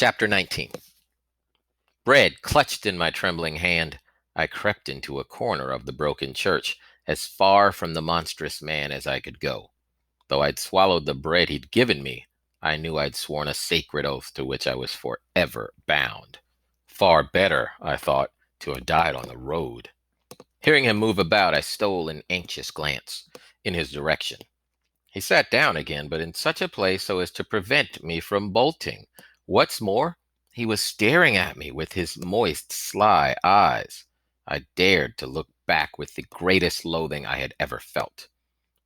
Chapter 19. Bread clutched in my trembling hand, I crept into a corner of the broken church, as far from the monstrous man as I could go. Though I'd swallowed the bread he'd given me, I knew I'd sworn a sacred oath to which I was forever bound. Far better, I thought, to have died on the road. Hearing him move about, I stole an anxious glance in his direction. He sat down again, but in such a place so as to prevent me from bolting. What's more, he was staring at me with his moist, sly eyes. I dared to look back with the greatest loathing I had ever felt.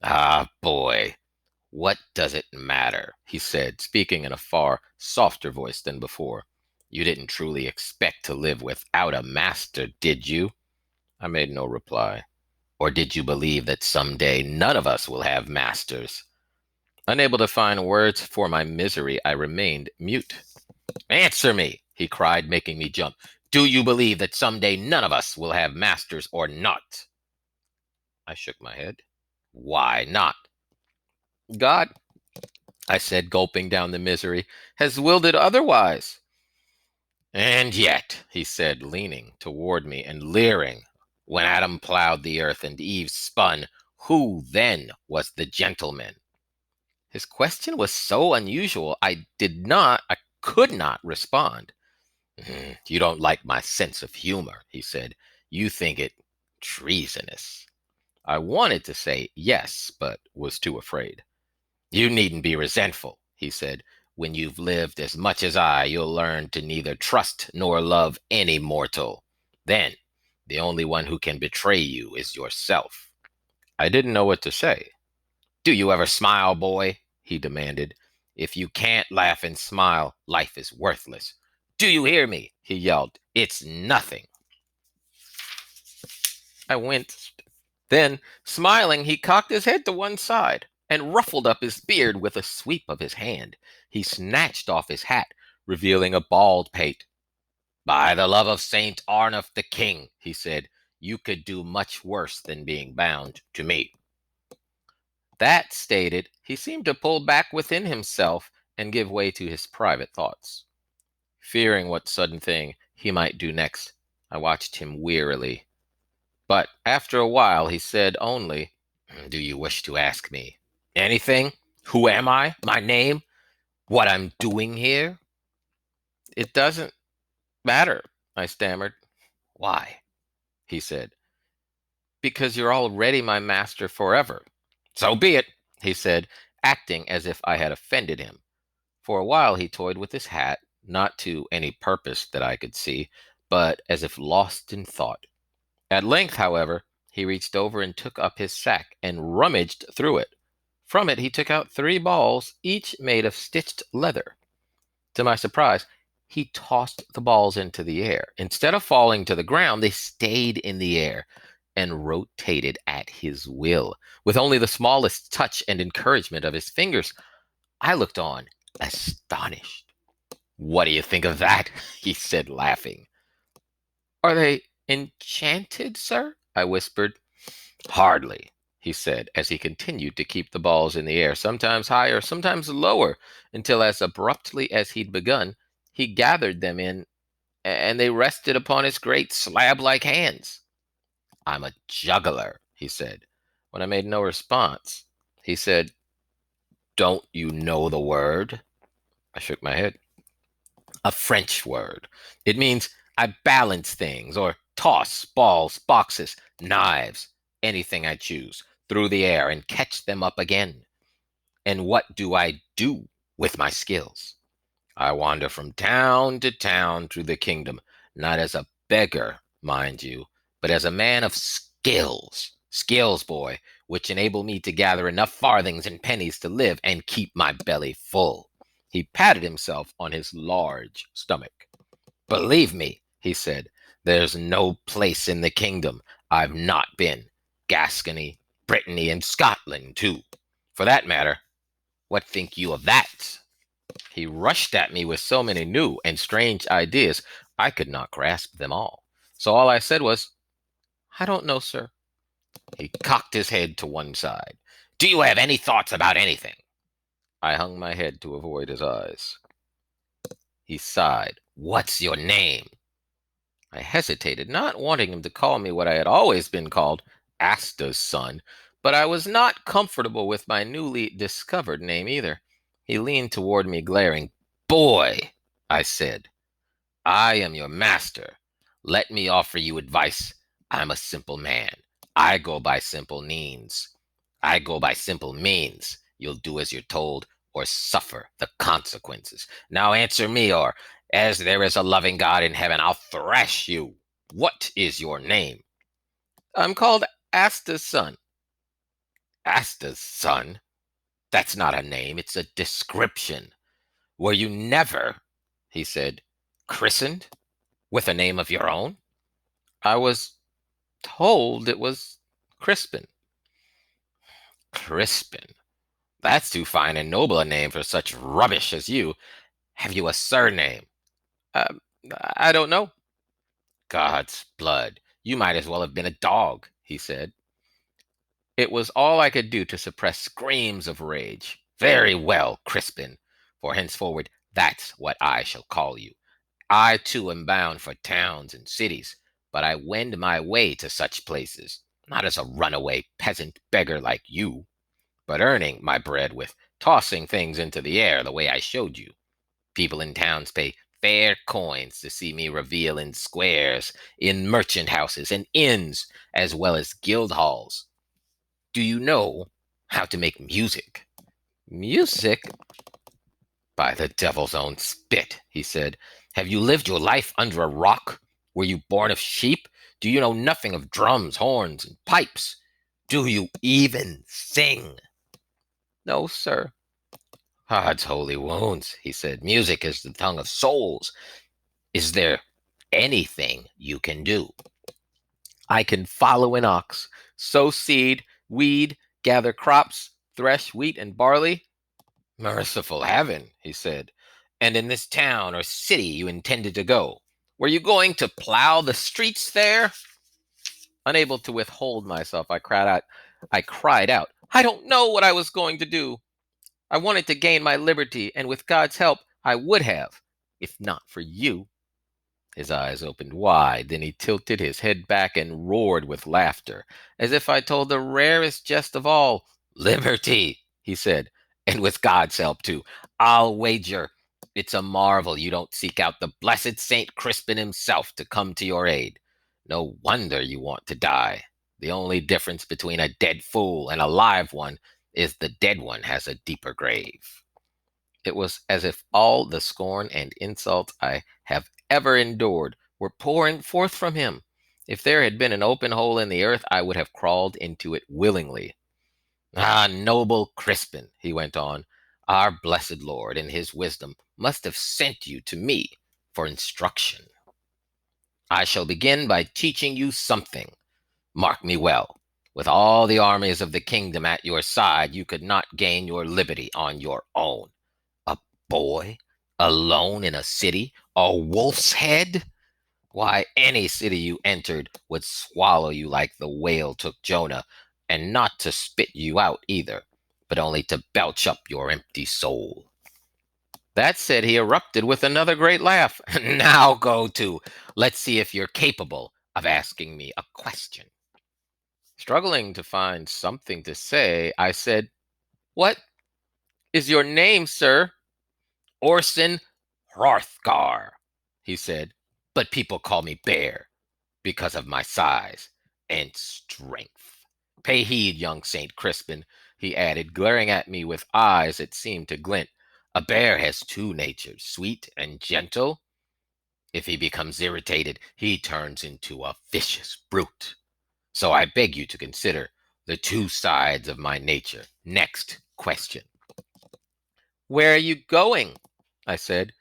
"Ah, boy, what does it matter?" he said, speaking in a far softer voice than before. "You didn't truly expect to live without a master, did you?" I made no reply. "Or did you believe that some day none of us will have masters?" Unable to find words for my misery, I remained mute. "Answer me," he cried, making me jump. "Do you believe that someday none of us will have masters or not?" I shook my head. "Why not?" "God," I said, gulping down the misery, "has willed it otherwise." "And yet," he said, leaning toward me and leering, "when Adam plowed the earth and Eve spun, who then was the gentleman?" His question was so unusual, I could not respond. "You don't like my sense of humor," he said. "You think it treasonous." I wanted to say yes, but was too afraid. "You needn't be resentful," he said. "When you've lived as much as I, you'll learn to neither trust nor love any mortal. Then, the only one who can betray you is yourself." I didn't know what to say. "Do you ever smile, boy?" he demanded. "If you can't laugh and smile, life is worthless. Do you hear me?" he yelled. "It's nothing." I winced. Then, smiling, he cocked his head to one side and ruffled up his beard with a sweep of his hand. He snatched off his hat, revealing a bald pate. "By the love of Saint Arnulf the King," he said, "you could do much worse than being bound to me." That stated, he seemed to pull back within himself and give way to his private thoughts. Fearing what sudden thing he might do next, I watched him wearily. But after a while he said only, "Do you wish to ask me anything? Who am I? My name? What I'm doing here?" "It doesn't matter," I stammered. "Why?" he said. "Because you're already my master forever." "So be it," he said, acting as if I had offended him. For a while he toyed with his hat, not to any purpose that I could see, but as if lost in thought. At length, however, he reached over and took up his sack and rummaged through it. From it he took out 3 balls, each made of stitched leather. To my surprise, he tossed the balls into the air. Instead of falling to the ground, they stayed in the air and rotated at his will, with only the smallest touch and encouragement of his fingers. I looked on, astonished. "What do you think of that?" he said, laughing. "Are they enchanted, sir?" I whispered. "Hardly," he said, as he continued to keep the balls in the air, sometimes higher, sometimes lower, until as abruptly as he'd begun, he gathered them in, and they rested upon his great slab-like hands. "I'm a juggler," he said. When I made no response, he said, "Don't you know the word?" I shook my head. "A French word. It means I balance things, or toss balls, boxes, knives, anything I choose, through the air and catch them up again. And what do I do with my skills? I wander from town to town through the kingdom, not as a beggar, mind you, but as a man of skills. Skills, boy, which enable me to gather enough farthings and pennies to live and keep my belly full." He patted himself on his large stomach. "Believe me," he said, "there's no place in the kingdom I've not been. Gascony, Brittany, and Scotland, too. For that matter, what think you of that?" He rushed at me with so many new and strange ideas, I could not grasp them all. So all I said was, "I don't know, sir." He cocked his head to one side. "Do you have any thoughts about anything?" I hung my head to avoid his eyes. He sighed. What's your name? I hesitated, not wanting him to call me what I had always been called, Asta's son, but I was not comfortable with my newly discovered name either. He leaned toward me, glaring. Boy, I said, I am your master. Let me offer you advice. I'm a simple man. I go by simple means. I go by simple means. You'll do as you're told or suffer the consequences. Now answer me, or as there is a loving God in heaven, I'll thrash you. What is your name? I'm called Asta's son. Asta's son? That's not a name, it's a description. Were you never, he said, christened with a name of your own? I was told it was Crispin. Crispin? That's too fine and noble a name for such rubbish as you. Have you a surname? Uh, I don't know. God's blood. You might as well have been a dog, he said. It was all I could do to suppress screams of rage. Very well, Crispin, for henceforward that's what I shall call you. I too am bound for towns and cities, but I wend my way to such places, not as a runaway peasant beggar like you, but earning my bread with tossing things into the air the way I showed you. People in towns pay fair coins to see me reveal in squares, in merchant houses, and inns, as well as guild halls. Do you know how to make music? Music? By the devil's own spit, he said. Have you lived your life under a rock? Were you born of sheep? Do you know nothing of drums, horns, and pipes? Do you even sing? No, sir. God's holy wounds, he said. Music is the tongue of souls. Is there anything you can do? I can follow an ox, sow seed, weed, gather crops, thresh wheat and barley. Merciful heaven, he said. And in this town or city you intended to go, were you going to plow the streets there? Unable to withhold myself, I cried out, I don't know what I was going to do. I wanted to gain my liberty, and with God's help, I would have, if not for you. His eyes opened wide, then he tilted his head back and roared with laughter, as if I told the rarest jest of all. Liberty, he said, and with God's help, too. I'll wager it's a marvel you don't seek out the blessed Saint Crispin himself to come to your aid. No wonder you want to die. The only difference between a dead fool and a live one is the dead one has a deeper grave. It was as if all the scorn and insults I have ever endured were pouring forth from him. If there had been an open hole in the earth, I would have crawled into it willingly. Ah, noble Crispin, he went on, our blessed Lord, in his wisdom, must have sent you to me for instruction. I shall begin by teaching you something. Mark me well. With all the armies of the kingdom at your side, you could not gain your liberty on your own. A boy? Alone in a city? A wolf's head? Why, any city you entered would swallow you like the whale took Jonah, and not to spit you out either, but only to belch up your empty soul. That said, he erupted with another great laugh. Now go to. Let's see if you're capable of asking me a question. Struggling to find something to say, I said, What is your name, sir? Orson Hrothgar, he said, but people call me Bear because of my size and strength. Pay heed, young Saint Crispin, he added, glaring at me with eyes that seemed to glint. A bear has two natures, sweet and gentle. If he becomes irritated, he turns into a vicious brute. So I beg you to consider the two sides of my nature. Next question. Where are you going? I said.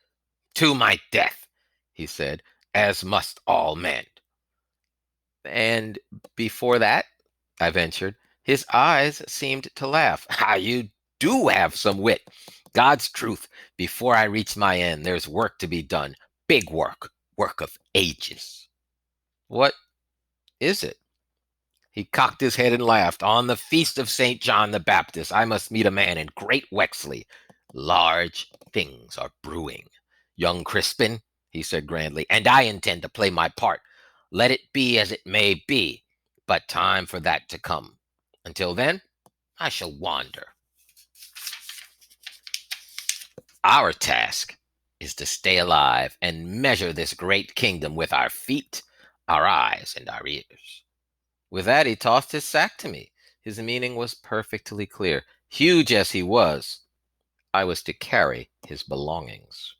To my death, he said, as must all men. And before that, I ventured. His eyes seemed to laugh. Ah, you do have some wit. God's truth, before I reach my end, there's work to be done. Big work, work of ages. What is it? He cocked his head and laughed. On the feast of St. John the Baptist, I must meet a man in great Wexley. Large things are brewing. Young Crispin, he said grandly, and I intend to play my part. Let it be as it may be, but time for that to come. Until then, I shall wander. Our task is to stay alive and measure this great kingdom with our feet, our eyes, and our ears. With that, he tossed his sack to me. His meaning was perfectly clear. Huge as he was, I was to carry his belongings.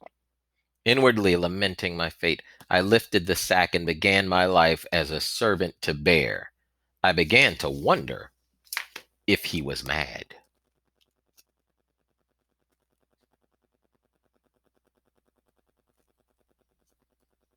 Inwardly lamenting my fate, I lifted the sack and began my life as a servant to bear. I began to wonder if he was mad.